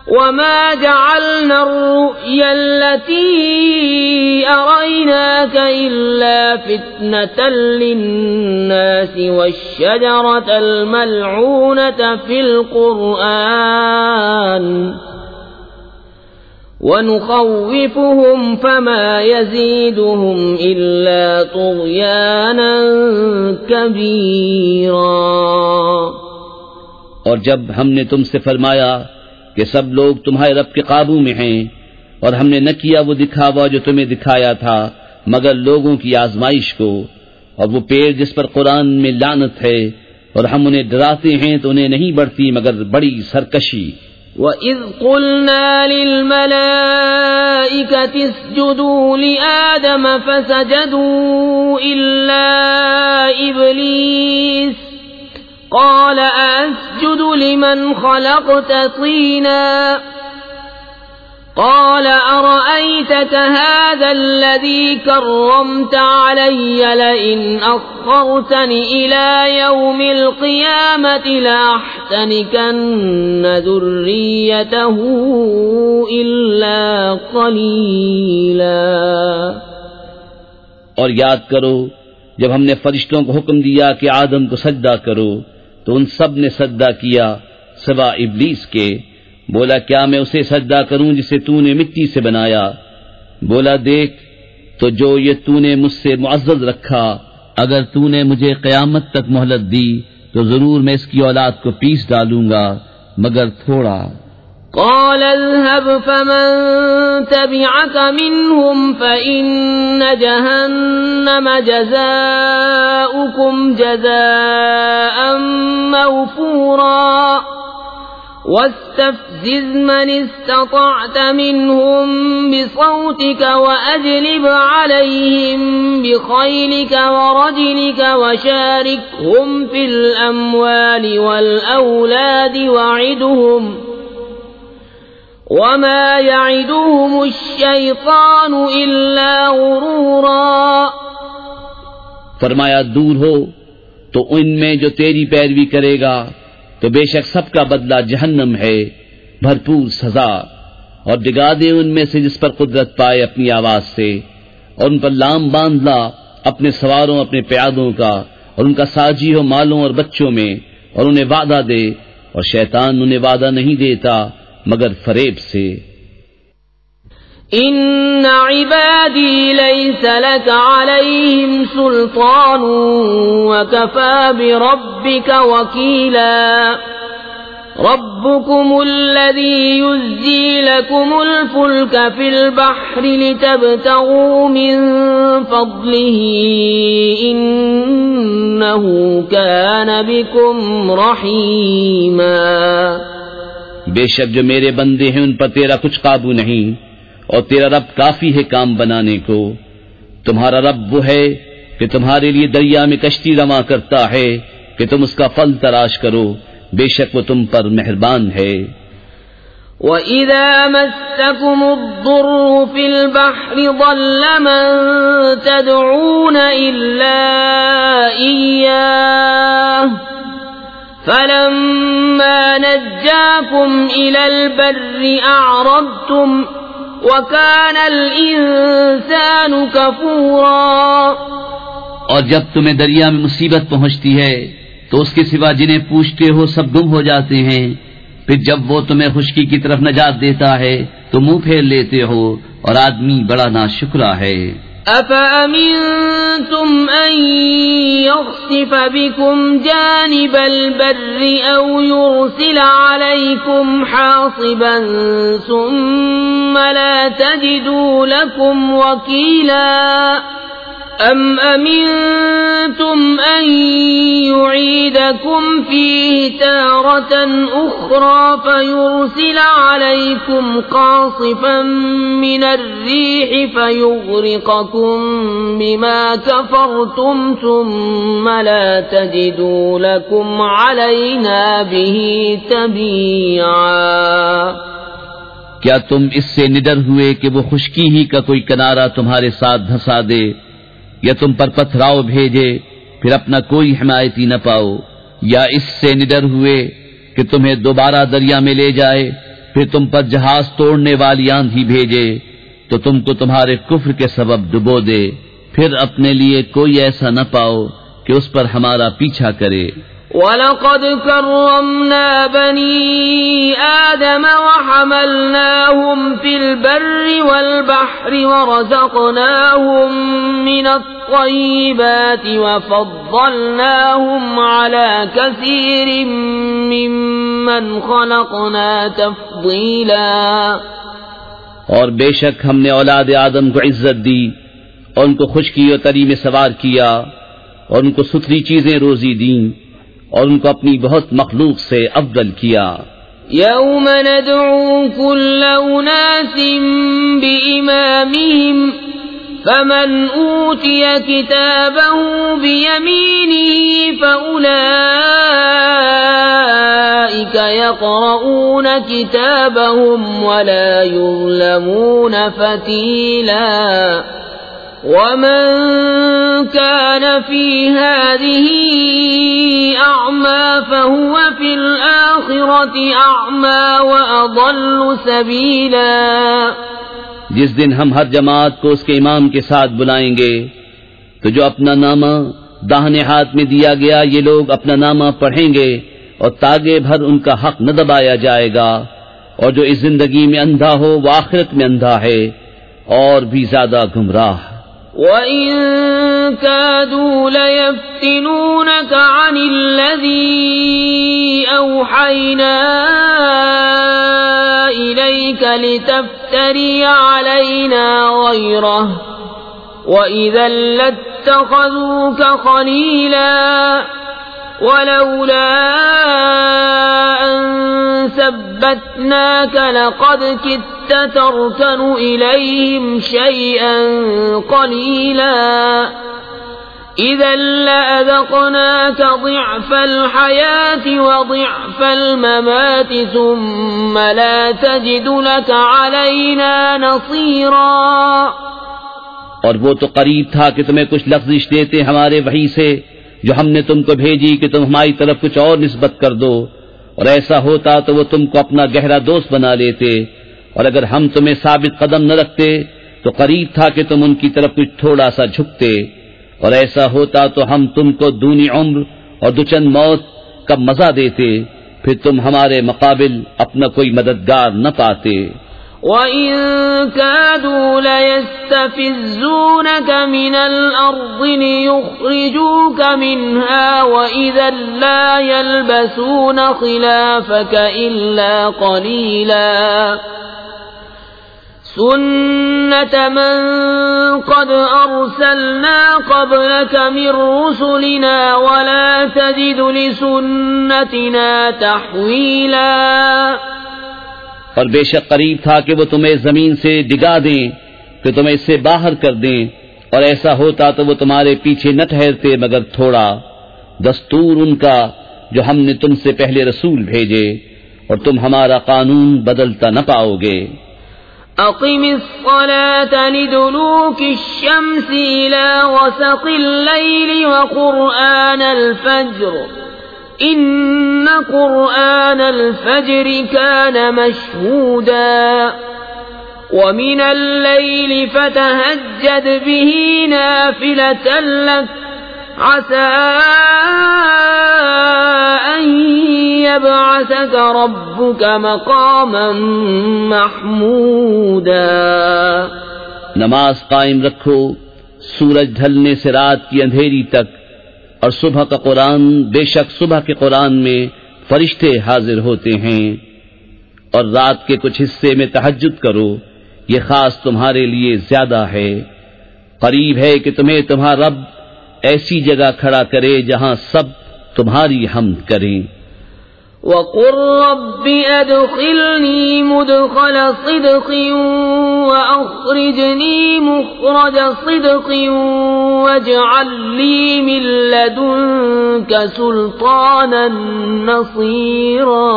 وَمَا جَعَلْنَا الرُّؤْيَا الَّتِي أَرَيْنَاكَ إِلَّا فِتْنَةً لِلنَّاسِ وَالشَّجَرَةَ الْمَلْعُونَةَ فِي الْقُرْآنِ وَنُخَوِّفُهُمْ فَمَا يَزِيدُهُمْ إِلَّا طُغْيَانًا كَبِيرًا۔ اور جب ہم نے تم سے فرمایا کہ سب لوگ تمہارے رب کے قابو میں ہیں، اور ہم نے نہ کیا وہ دکھاوا جو تمہیں دکھایا تھا مگر لوگوں کی آزمائش کو، اور وہ پیڑ جس پر قرآن میں لعنت ہے، اور ہم انہیں ڈراتے ہیں تو انہیں نہیں بڑھتی مگر بڑی سرکشی۔ وَإِذْ قُلْنَا لِلْمَلَائِكَةِ اسْجُدُوا لِآدَمَ فَسَجَدُوا إِلَّا إِبْلِيسَ قَالَ أَسْجُدُ لِمَنْ خَلَقْتَ طِينًا قَالَ أَرَأَيْتَكَ هَذَا الَّذِي كَرَّمْتَ عَلَيَّ لَئِنْ أَخَّرْتَنِ إِلَى يَوْمِ الْقِيَامَةِ لَأَحْتَنِكَنَّ ذُرِّيَّتَهُ إِلَّا قَلِيلًا۔ اور یاد کرو جب ہم نے فرشتوں کو حکم دیا کہ آدم کو سجدہ کرو تو ان سب نے سجدہ کیا سوا ابلیس کے۔ بولا کیا میں اسے سجدہ کروں جسے تو نے مٹی سے بنایا؟ بولا دیکھ تو جو یہ تو نے مجھ سے معزز رکھا، اگر تو نے مجھے قیامت تک مہلت دی تو ضرور میں اس کی اولاد کو پیس ڈالوں گا مگر تھوڑا۔ قال اذهب فمن تبعك منهم فإن جهنم جزاؤكم جزاء موفورا واستفزز من استطعت منهم بصوتك وأجلب عليهم بخيلك ورجلك وشاركهم في الأموال والأولاد وعدهم وما يعدهم الشيطان إلا غرورا. فرمایا دور ہو تو ان میں جو تیری پیروی کرے گا تو بے شک سب کا بدلہ جہنم ہے، بھرپور سزا. اور ڈگا دے ان میں سے جس پر قدرت پائے اپنی آواز سے، اور ان پر لام باندھ لا اپنے سواروں اپنے پیادوں کا، اور ان کا ساجی ہو مالوں اور بچوں میں، اور انہیں وعدہ دے، اور شیطان انہیں وعدہ نہیں دیتا مگر فریب سے. ان عبادی لیس لک علیہم سلطان وکفى بربک وکیلا. ربکم الذی یزجی لکم الفلک فی البحر لتبتغوا من فضلہ انہ کان بکم رحیما. بے شک جو میرے بندے ہیں ان پر تیرا کچھ قابو نہیں، اور تیرا رب کافی ہے کام بنانے کو. تمہارا رب وہ ہے کہ تمہارے لیے دریا میں کشتی رواں کرتا ہے کہ تم اس کا پھل تلاش کرو، بے شک وہ تم پر مہربان ہے. وَإِذَا مَسَّكُمُ الضُّرُّ فِي الْبَحْرِ ضَلَّ مَن تَدْعُونَ إِلَّا إِيَّاهُ فَلَمَّا نَجَّاكُمْ إِلَى الْبَرِّ أَعْرَضْتُمْ وَكَانَ الْإِنسَانُ كَفُورًا. اور جب تمہیں دریا میں مصیبت پہنچتی ہے تو اس کے سوا جنہیں پوچھتے ہو سب گم ہو جاتے ہیں، پھر جب وہ تمہیں خشکی کی طرف نجات دیتا ہے تو منہ پھیر لیتے ہو، اور آدمی بڑا ناشکرا ہے. أَفَأَمِنْتُمْ أَنْ يَخْسِفَ بِكُمْ جَانِبَ الْبَرِّ أَوْ يُرْسِلَ عَلَيْكُمْ حَاصِبًا ثُمَّ لَا تَجِدُوا لَكُمْ وَكِيلًا. أَمْ أَمِنْتُمْ أَنْ يُعِيدَكُمْ فِيهِ تَارَةً أُخْرَى فَيُرْسِلَ عَلَيْكُمْ قَاصِفًا مِنَ الرِّيحِ فَيُغْرِقَكُمْ بِمَا كَفَرْتُمْ ثُمَّ لَا تَجِدُوا لَكُمْ عَلَيْنَا بِهِ تَبِيعًا. کیا تم اس سے نڈر ہوئے کہ وہ خشکی ہی کا کوئی کنارہ تمہارے ساتھ دھسا دے، یا تم پر پتھراؤ بھیجے پھر اپنا کوئی حمایتی نہ پاؤ، یا اس سے نڈر ہوئے کہ تمہیں دوبارہ دریا میں لے جائے پھر تم پر جہاز توڑنے والی آندھی بھیجے تو تم کو تمہارے کفر کے سبب ڈبو دے، پھر اپنے لیے کوئی ایسا نہ پاؤ کہ اس پر ہمارا پیچھا کرے. وَلَقَدْ كَرَّمْنَا بَنِي آدَمَ وَحَمَلْنَاهُمْ فِي الْبَرِّ وَالْبَحْرِ وَرَزَقْنَاهُمْ مِنَ الطَّيِّبَاتِ وَفَضَّلْنَاهُمْ عَلَى كَثِيرٍ مِّمَّنْ خَلَقْنَا تَفْضِيلًا. اور بے شک ہم نے اولاد آدم کو عزت دی اور ان کو خشکی اور تری میں سوار کیا اور ان کو ستھری چیزیں روزی دیں اور ان کو اپنی بہت مخلوق سے افضل کیا. یوم ندعو کل اناس بإمامہم فمن اوتی کتابہ بیمینہ فأولئک یقرؤون کتابہم ولا یظلمون فتیلا. ومن كان في هذه أعمى فهو في الآخرة أعمى وأضل سبيلا. جس دن ہم ہر جماعت کو اس کے امام کے ساتھ بلائیں گے تو جو اپنا نامہ داہنے ہاتھ میں دیا گیا یہ لوگ اپنا نامہ پڑھیں گے اور تاگے بھر ان کا حق نہ دبایا جائے گا، اور جو اس زندگی میں اندھا ہو وہ آخرت میں اندھا ہے اور بھی زیادہ گمراہ. وَإِن كَادُوا لَيَفْتِنُونَكَ عَنِ الَّذِي أَوْحَيْنَا إليك لتفتري علينا غيره وإذا لاتخذوك خليلا ولولا أن ثبتناك لقد كدت تركن إليهم شيئا قليلا إذا لأذقناك ضعف الحياة وضعف الممات ثم لا تجد لك علينا نصيرا۔ اور وہ تو قریب تھا کہ تمہیں کچھ لغزش دیتے ہمارے وحی سے جو ہم نے تم کو بھیجی کہ تم ہماری طرف کچھ اور نسبت کر دو، اور ایسا ہوتا تو وہ تم کو اپنا گہرا دوست بنا لیتے، اور اگر ہم تمہیں ثابت قدم نہ رکھتے تو قریب تھا کہ تم ان کی طرف کچھ تھوڑا سا جھکتے، اور ایسا ہوتا تو ہم تم کو دونی عمر اور دوچند موت کا مزہ دیتے، پھر تم ہمارے مقابل اپنا کوئی مددگار نہ پاتے۔ وَإِن كَادُوا لَيَسْتَفِزُّونَكَ مِنَ الْأَرْضِ لِيُخْرِجُوكَ مِنْهَا وَإِذًا لَّا يَلْبَثُونَ خِلَافَكَ إِلَّا قَلِيلًا سُنَّةَ مَن قَدْ أَرْسَلْنَا قَبْلَكَ مِن رُّسُلِنَا وَلَا تَجِدُ لِسُنَّتِنَا تَحْوِيلًا۔ اور بے شک قریب تھا کہ وہ تمہیں زمین سے ڈگا دیں، کہ تمہیں اس سے باہر کر دیں، اور ایسا ہوتا تو وہ تمہارے پیچھے نہ ٹھہرتے مگر تھوڑا، دستور ان کا جو ہم نے تم سے پہلے رسول بھیجے، اور تم ہمارا قانون بدلتا نہ پاؤ گے۔ اقم الصلاة لدلوك الشمس إلى غسق الليل وقرآن الفجر إن قرآن الفجر كان مشهودا ومن الليل فتهجد به نافلة لك عسى أن يبعثك ربك مقاما محمودا۔ نماز قائم رکھو سورج ڈھلنے سے رات کی اندھیری تک، اور صبح کا قرآن، بے شک صبح کے قرآن میں فرشتے حاضر ہوتے ہیں، اور رات کے کچھ حصے میں تہجد کرو، یہ خاص تمہارے لیے زیادہ ہے۔ قریب ہے کہ تمہیں تمہارا رب ایسی جگہ کھڑا کرے جہاں سب تمہاری حمد کریں۔ وَقُلْ رَبِّ أَدْخِلْنِي مُدْخَلَ صِدْقٍ وَأَخْرِجْنِي مُخْرَجَ صِدْقٍ وَاجْعَل لِّي مِن لَّدُنكَ سُلْطَانًا نَّصِيرًا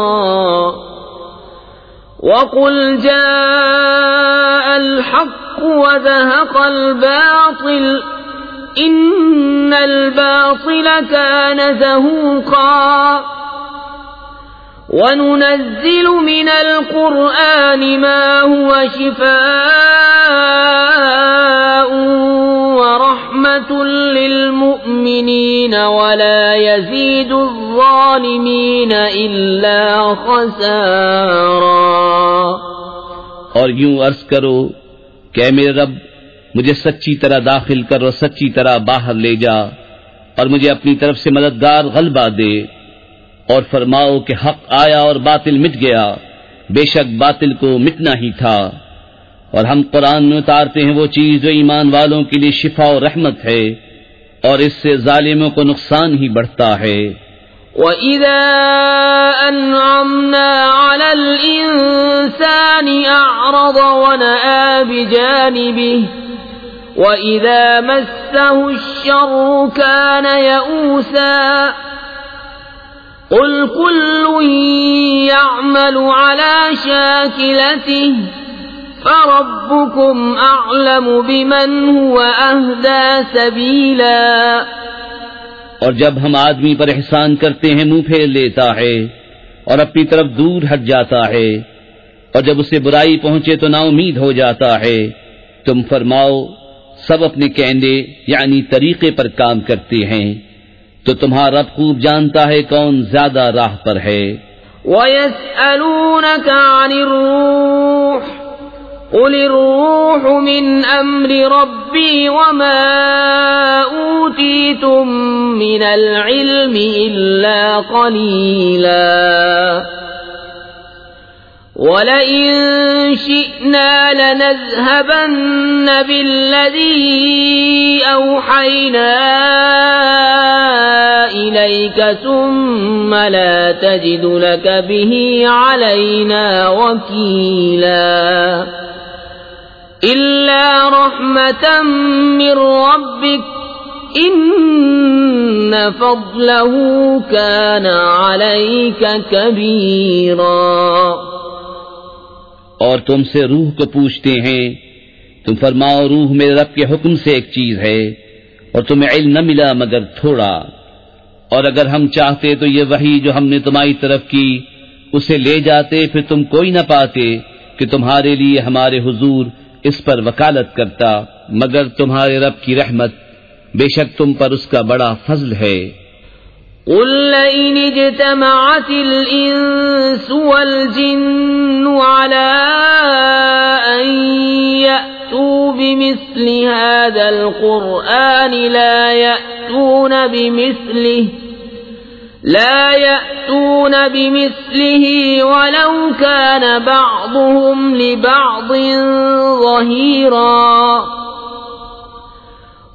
وَقُلْ جَاءَ الْحَقُّ وَزَهَقَ الْبَاطِلُ إِنَّ الْبَاطِلَ كَانَ زَهُوقًا۔ وَنُنَزِّلُ مِنَ الْقُرْآنِ مَا هُوَ شِفَاءٌ وَرَحْمَةٌ لِّلْمُؤْمِنِينَ وَلَا يَزِيدُ الظَّالِمِينَ إِلَّا خَسَارًا۔ اور یوں عرض کرو کہ اے میرے رب، مجھے سچی طرح داخل کر اور سچی طرح باہر لے جا، اور مجھے اپنی طرف سے مددگار غلبہ دے، اور فرماؤ کہ حق آیا اور باطل مٹ گیا، بے شک باطل کو مٹنا ہی تھا۔ اور ہم قرآن میں اتارتے ہیں وہ چیز جو ایمان والوں کے لیے شفا اور رحمت ہے، اور اس سے ظالموں کو نقصان ہی بڑھتا ہے۔ وَإِذَا أَنْعَمْنَا عَلَى الْإِنسَانِ أَعْرَضَ وَنَأَىٰ بِجَانِبِهِ وَإِذَا مَسَّهُ الشَّرُّ كَانَ يَئُوسًا قُلْ كُلٌّ يَعْمَلُ عَلَى شَاكِلَتِهِ فَرَبُّكُمْ أَعْلَمُ بِمَنْ هُوَ أَهْدَىٰ سَبِيلًا۔ اور جب ہم آدمی پر احسان کرتے ہیں منہ پھیر لیتا ہے اور اپنی طرف دور ہٹ جاتا ہے، اور جب اسے برائی پہنچے تو نا امید ہو جاتا ہے، تم فرماؤ سب اپنے کہنے یعنی طریقے پر کام کرتے ہیں، تو تمہارا رب خوب جانتا ہے کون زیادہ راہ پر ہے۔ وَيَسْأَلُونَكَ عَنِ الرُّوحِ قُلِ الرُّوحُ مِنْ أَمْرِ رَبِّي وَمَا أُوتِيتُم مِّنَ الْعِلْمِ إِلَّا قَلِيلًا وَلَئِن شِئْنَا لَنَذْهَبَنَّ بِالَّذِي أَوْحَيْنَا إِلَيْكَ ثُمَّ لَا تَجِدُ لَكَ بِهِ عَلَيْنَا وَكِيلًا إِلَّا رَحْمَةً مِّن رَّبِّكَ إِنَّ فَضْلَهُ كَانَ عَلَيْكَ كَبِيرًا۔ اور تم سے روح کو پوچھتے ہیں، تم فرماؤ روح میرے رب کے حکم سے ایک چیز ہے، اور تمہیں علم نہ ملا مگر تھوڑا، اور اگر ہم چاہتے تو یہ وحی جو ہم نے تمہاری طرف کی اسے لے جاتے، پھر تم کوئی نہ پاتے کہ تمہارے لیے ہمارے حضور اس پر وکالت کرتا، مگر تمہارے رب کی رحمت بے شک تم پر اس کا بڑا فضل ہے۔ قُل لَّئِنِ اجْتَمَعَتِ الْإِنسُ وَالْجِنُّ عَلَىٰ أَن يَأْتُوا بِمِثْلِ هَٰذَا الْقُرْآنِ لَا يَأْتُونَ بِمِثْلِهِ وَلَوْ كَانَ بَعْضُهُمْ لِبَعْضٍ ظَهِيرًا۔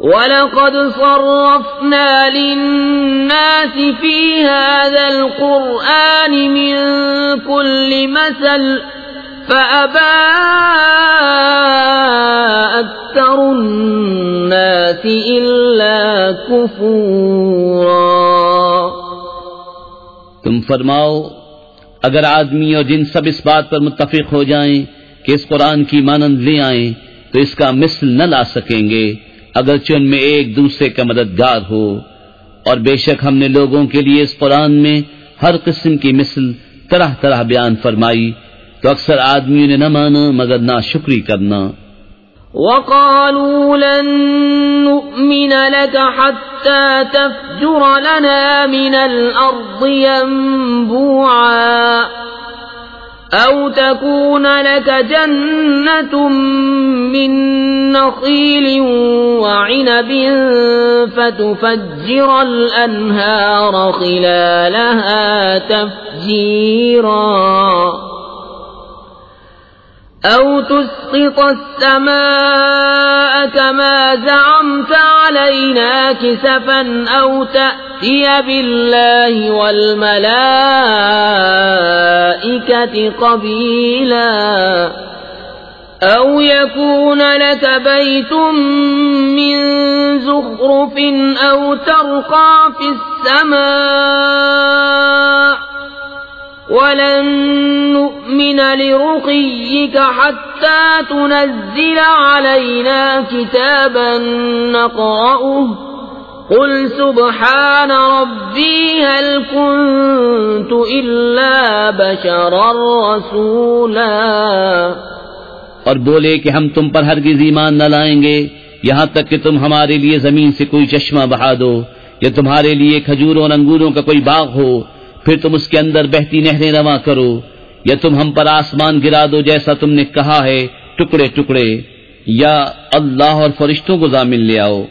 وَلَقَدْ صَرَّفْنَا لِلنَّاسِ فِي هَٰذَا الْقُرْآنِ مِن كُلِّ مَثَلٍ فَأَبَىٰ أَكْثَرُ النَّاسِ إِلَّا كُفُورًا۔ تم فرماؤ اگر آدمی اور جن سب اس بات پر متفق ہو جائیں کہ اس قرآن کی مانند لے آئیں تو اس کا مثل نہ لا سکیں گے، اگرچہ ان میں ایک دوسرے کا مددگار ہو، اور بے شک ہم نے لوگوں کے لیے اس قرآن میں ہر قسم کی مثل طرح طرح بیان فرمائی، تو اکثر آدمیوں نے نہ مانا مگر ناشکری کرنا۔ وَقَالُوا لَن نُّؤْمِنَ لَكَ حَتَّىٰ تَفْجُرَ لَنَا مِنَ الْأَرْضِ يَنبُوعًا أَوْ تَكُونَ لَكَ جَنَّةٌ مِّن نَّخِيلٍ وَعِنَبٍ فَتُفَجِّرَ الْأَنْهَارَ خِلَالَهَا تَفْجِيرًا أَوْ تُسْقِطَ السَّمَاءَ كَمَا زَعَمْتَ عَلَيْنَا كِسَفًا أَوْ تَأْتِيَ بِاللَّهِ وَالْمَلَائِكَةِ قَبِيلًا أَوْ يَكُونَ لَكَ بَيْتٌ مِّن زُخْرُفٍ أَوْ تَرْقَىٰ فِي السَّمَاءِ وَلَن نُّؤْمِنَ لِرُقِيِّكَ حَتَّىٰ تُنَزِّلَ عَلَيْنَا كِتَابًا نَّقْرَؤُهُ قُلْ سُبْحَانَ رَبِّي هَلْ كُنتُ إِلَّا بَشَرًا رَّسُولًا۔ اور بولے کہ ہم تم پر ہرگز ایمان نہ لائیں گے یہاں تک کہ تم ہمارے لیے زمین سے کوئی چشمہ بہا دو، یا تمہارے لیے کھجوروں اور انگوروں کا کوئی باغ ہو، پھر تم اس کے اندر بہتی نہریں رواں کرو، یا تم ہم پر آسمان گرا دو جیسا تم نے کہا ہے ٹکڑے ٹکڑے، یا اللہ اور فرشتوں کو ضامن لے آؤ،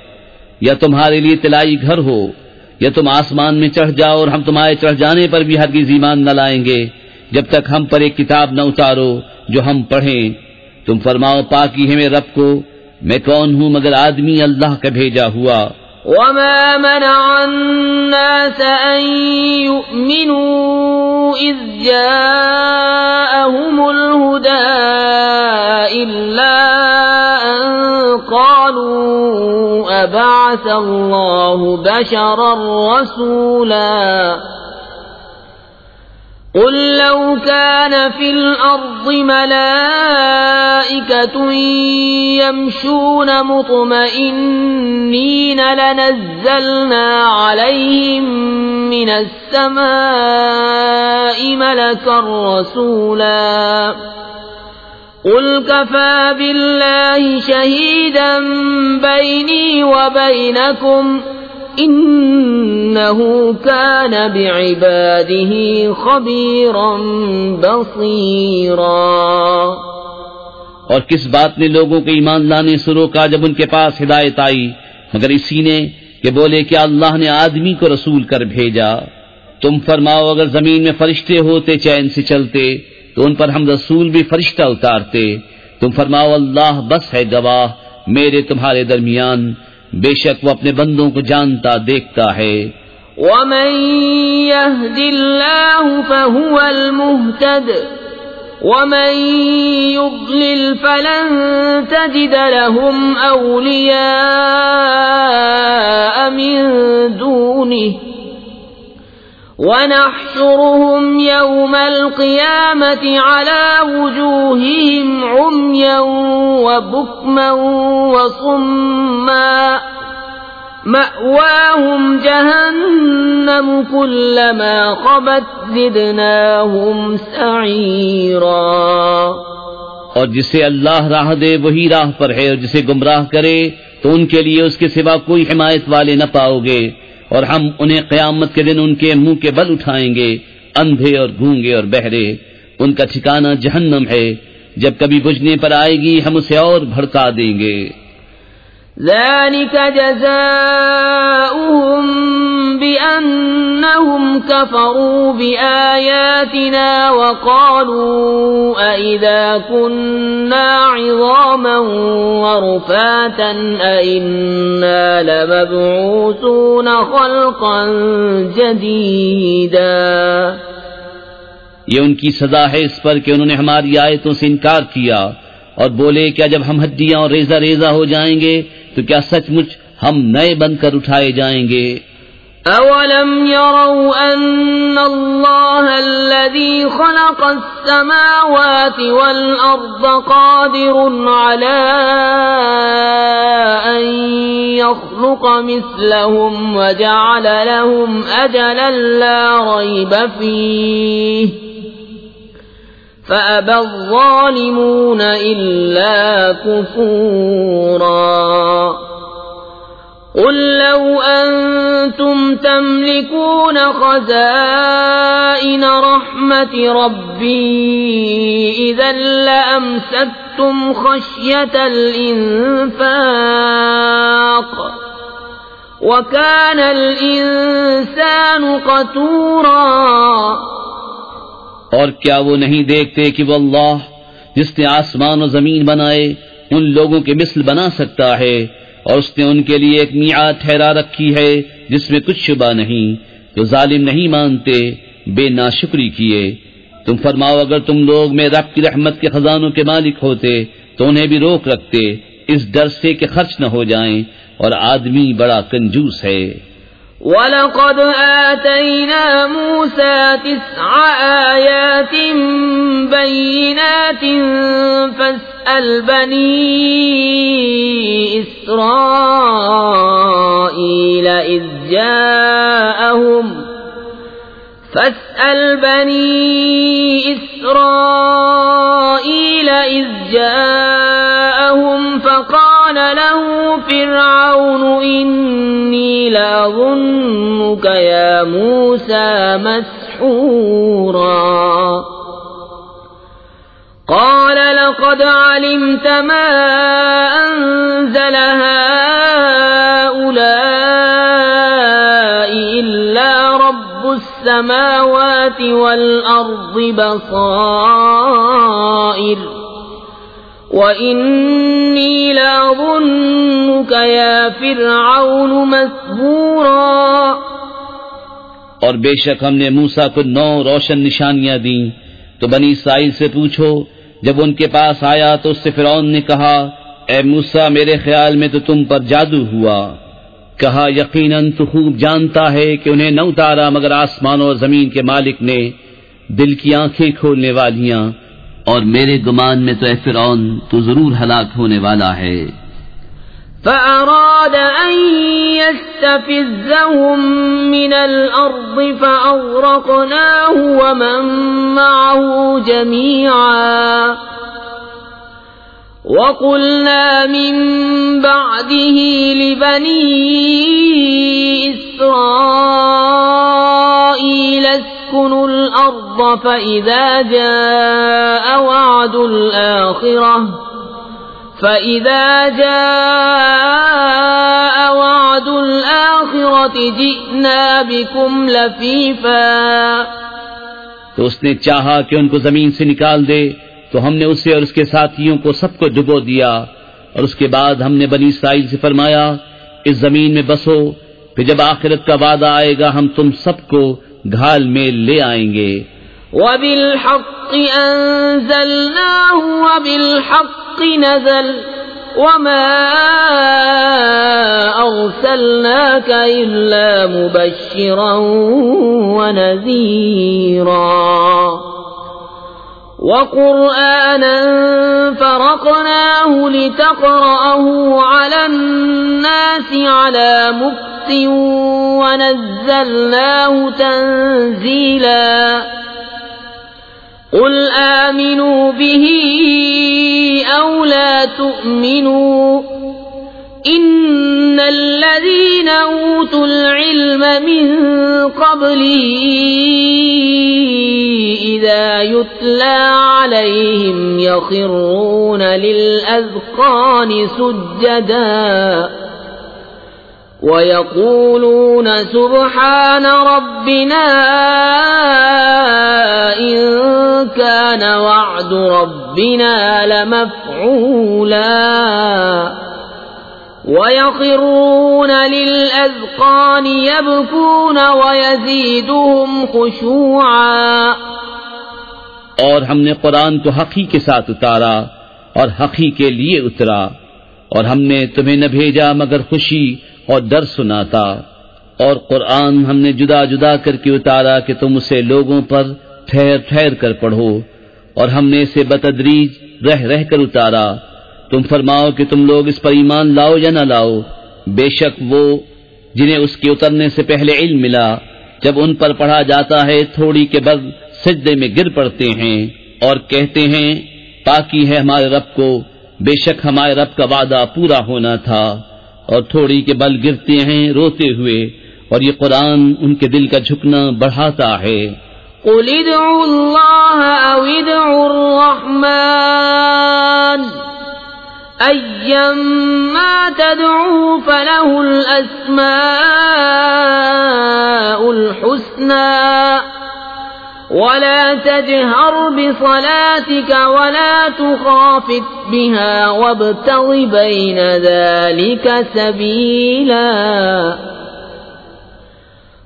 یا تمہارے لیے طلائی گھر ہو، یا تم آسمان میں چڑھ جاؤ اور ہم تمہارے چڑھ جانے پر بھی ہرگز ایمان نہ لائیں گے جب تک ہم پر ایک کتاب نہ اتارو جو ہم پڑھیں۔ تم فرماؤ پاکی ہے میرے رب کو، میں کون ہوں مگر آدمی اللہ کا بھیجا ہوا۔ وَمَا مَنَعَ النَّاسَ أَن يُؤْمِنُوا إِذْ جَاءَهُمُ الْهُدَىٰ إِلَّا أَن قَالُوا أَبَعَثَ اللَّهُ بَشَرًا رَّسُولًا قُل لَّوْ كَانَ فِي الْأَرْضِ مَلَائِكَةٌ يَمْشُونَ مُطْمَئِنِّينَ لَنَزَّلْنَا عَلَيْهِم مِّنَ السَّمَاءِ مَلَكًا رَّسُولًا قُلْ كَفَىٰ بِاللَّهِ شَهِيدًا بَيْنِي وَبَيْنَكُمْ إِنَّهُ كَانَ بِعِبَادِهِ خَبِيرًا بَصِيرًا۔ اور کس بات نے لوگوں کے ایمان لانے سے روکا جب ان کے پاس ہدایت آئی مگر اسی نے کہ بولے کہ اللہ نے آدمی کو رسول کر بھیجا۔ تم فرماؤ اگر زمین میں فرشتے ہوتے چین سے چلتے تو ان پر ہم رسول بھی فرشتہ اتارتے. تم فرماؤ اللہ بس ہے گواہ میرے تمہارے درمیان، بے شک وہ اپنے بندوں کو جانتا دیکھتا ہے. ومن يهد الله فهو المهتد ومن يضلل فلن تجد لهم أولياء من دونه ونحشرهم يوم القيامة على وجوههم عميا وبكما وصما مأواهم جهنم كلما خبت زدناهم سعيرا. اور جسے اللہ راہ دے وہی راہ پر ہے، اور جسے گمراہ کرے تو ان کے لیے اس کے سوا کوئی حمایت والے نہ پاؤ گے، اور ہم انہیں قیامت کے دن ان کے منہ کے بل اٹھائیں گے، اندھے اور گونگے اور بہرے. ان کا ٹھکانہ جہنم ہے، جب کبھی بجھنے پر آئے گی ہم اسے اور بھڑکا دیں گے. ذلك جزاؤهم بأنهم كفروا بآياتنا وقالوا أئذا كنا عظاما ورفاتا أئنا لمبعوثون خلقا جديدا. یہ ان کی سزا ہے اس پر کہ انہوں نے ہماری آیتوں سے انکار کیا اور بولے کیا جب ہم ہڈیاں اور ریزہ ریزہ ہو جائیں گے تو کیا سچ مچ ہم نئے بن کر اٹھائے جائیں گے. اولم يروا ان الله الذي خلق السماوات والارض قادر على ان يخلق مثلهم وجعل لهم اجلا لا ريب فيه فأبى الظالمون إلا كفورا. قل لو أنتم تملكون خزائن رحمة ربي إذا لأمسكتم خشية الإنفاق وكان الإنسان قتورا. اور کیا وہ نہیں دیکھتے کہ وہ اللہ جس نے آسمان و زمین بنائے ان لوگوں کے مثل بنا سکتا ہے، اور اس نے ان کے لیے ایک میعاد ٹھہرا رکھی ہے جس میں کچھ شبہ نہیں، تو ظالم نہیں مانتے، بے ناشکری کیے. تم فرماؤ اگر تم لوگ میں رب کی رحمت کے خزانوں کے مالک ہوتے تو انہیں بھی روک رکھتے اس ڈر سے کہ خرچ نہ ہو جائیں، اور آدمی بڑا کنجوس ہے. وَلَقَدْ آتَيْنَا مُوسَى 9 آيَاتٍ بَيِّنَاتٍ فَاسْأَلْ بَنِي إِسْرَائِيلَ إِذْ جَاءَهُمْ فَقَالَ لَهُ فِرْعَوْنُ إِنِّي لَأَظُنُّكَ يَا مُوسَى مَسْحُورًا. قَالَ لَقَدْ عَلِمْتَ مَا أَنزَلَ هَؤُلَاءِ إِلَّا رَبُّ السَّمَاوَاتِ وَالْأَرْضِ بَصَائِرَ وَإِنِّي لَأَظُنُّكَ يَا فِرْعَوْنُ مَثْبُورًا. اور بے شک ہم نے موسیٰ کو 9 روشن نشانیاں دیں. تو بنی اسرائیل سے پوچھو، جب ان کے پاس آیا تو اس سے فرعون نے کہا اے موسیٰ میرے خیال میں تو تم پر جادو ہوا. کہا یقیناً تو خوب جانتا ہے کہ انہیں نہ اتارا مگر آسمان اور زمین کے مالک نے، دل کی آنکھیں کھولنے والیاں، اور میرے گمان میں تو اے فرعون تو ضرور ہلاک ہونے والا ہے. فأراد أن يستفزهم من الأرض فأغرقناه ومن معه جميعا. وقلنا من بعده لبني إسرائيل اسكنوا الأرض فإذا جاء وعد الآخرة جئنا بكم لفيفا تو اس نے چاہا کہ ان کو زمین سے نکال دے تو ہم نے اسے اور اس کے ساتھیوں کو سب کو ڈبو دیا، اور اس کے بعد ہم نے بنی اسرائیل سے فرمایا اس زمین میں بسو، پھر جب آخرت کا وعدہ آئے گا ہم تم سب کو گھال میں لے آئیں گے۔ وَبِالْحَقِّ أَنزَلْنَاهُ وَبِالْحَقِّ نَزَلَ وَمَا أَرْسَلْنَاكَ إِلَّا مُبَشِّرًا وَنَذِيرًا وَقُرْآنًا فَرَقْنَاهُ لِتَقْرَأَهُ عَلَى النَّاسِ عَلَى مُكْثٍ وَنَزَّلْنَاهُ تَنزِيلًا قُلْ آمِنُوا بِهِ أَوْ لَا تُؤْمِنُوا إِنَّ الَّذِينَ أُوتُوا الْعِلْمَ مِنْ قَبْلِهِ إِذَا يُتْلَى عَلَيْهِمْ يَخِرُّونَ لِلْأَذْقَانِ سُجَّدًا وَيَقُولُونَ سُبْحَانَ رَبِّنَا إِن كَانَ وَعْدُ رَبِّنَا لَمَفْعُولًا وَيَخِرُّونَ لِلْأَذْقَانِ يَبْكُونَ وَيَزِيدُهُمْ خُشُوعًا۔ اور ہم نے قرآن کو حقی کے ساتھ اتارا اور حقی کے لیے اترا، اور ہم نے تمہیں نہ بھیجا مگر خوشی اور ڈر سناتا، اور قرآن ہم نے جدا جدا کر کے اتارا کہ تم اسے لوگوں پر ٹھہر ٹھہر کر پڑھو، اور ہم نے اسے بتدریج رہ رہ کر اتارا۔ تم فرماؤ کہ تم لوگ اس پر ایمان لاؤ یا نہ لاؤ، بے شک وہ جنہیں اس کے اترنے سے پہلے علم ملا جب ان پر پڑھا جاتا ہے تھوڑی کے بعد سجدے میں گر پڑتے ہیں اور کہتے ہیں پاکی ہے ہمارے رب کو، بے شک ہمارے رب کا وعدہ پورا ہونا تھا، اور تھوڑی کے بل گرتے ہیں روتے ہوئے، اور یہ قرآن ان کے دل کا جھکنا بڑھاتا ہے۔ قُلِ ادْعُوا اللَّهَ أَوِ ادْعُوا الرَّحْمَنَ أَيًّمَّا تَدْعُوا فَلَهُ الْأَسْمَاءُ الْحُسْنَى وَلَا تَجْهَرْ بِصَلَاتِكَ وَلَا تُخَافِتْ بِهَا وَابْتَغِ بَيْنَ ذَلِكَ سَبِيلًا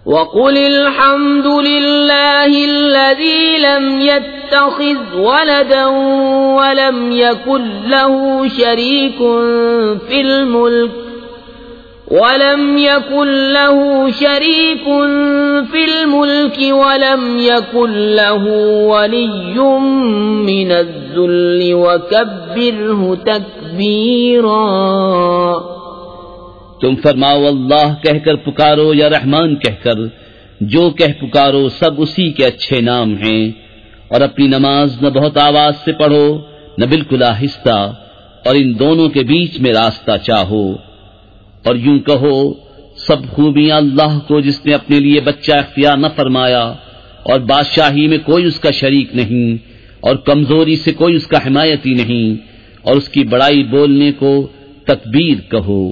وَقُلِ الْحَمْدُ لِلَّهِ الَّذِي لَمْ يَتَّخِذْ وَلَدًا وَلَمْ يَكُنْ لَهُ شَرِيكٌ فِي الْمُلْكِ وَلَمْ يَكُنْ لَهُ وَلِيٌّ مِّنَ الذُّلِّ وَكَبِّرْهُ تَكْبِيرًا۔ تم فرماؤ اللہ کہہ کر پکارو یا رحمان کہہ کر، جو کہہ پکارو سب اسی کے اچھے نام ہیں، اور اپنی نماز نہ بہت آواز سے پڑھو نہ بالکل آہستہ، اور ان دونوں کے بیچ میں راستہ چاہو، اور یوں کہو سب خوبیاں اللہ کو جس نے اپنے لیے بچہ اختیار نہ فرمایا، اور بادشاہی میں کوئی اس کا شریک نہیں، اور کمزوری سے کوئی اس کا حمایتی نہیں، اور اس کی بڑائی بولنے کو تکبیر کہو۔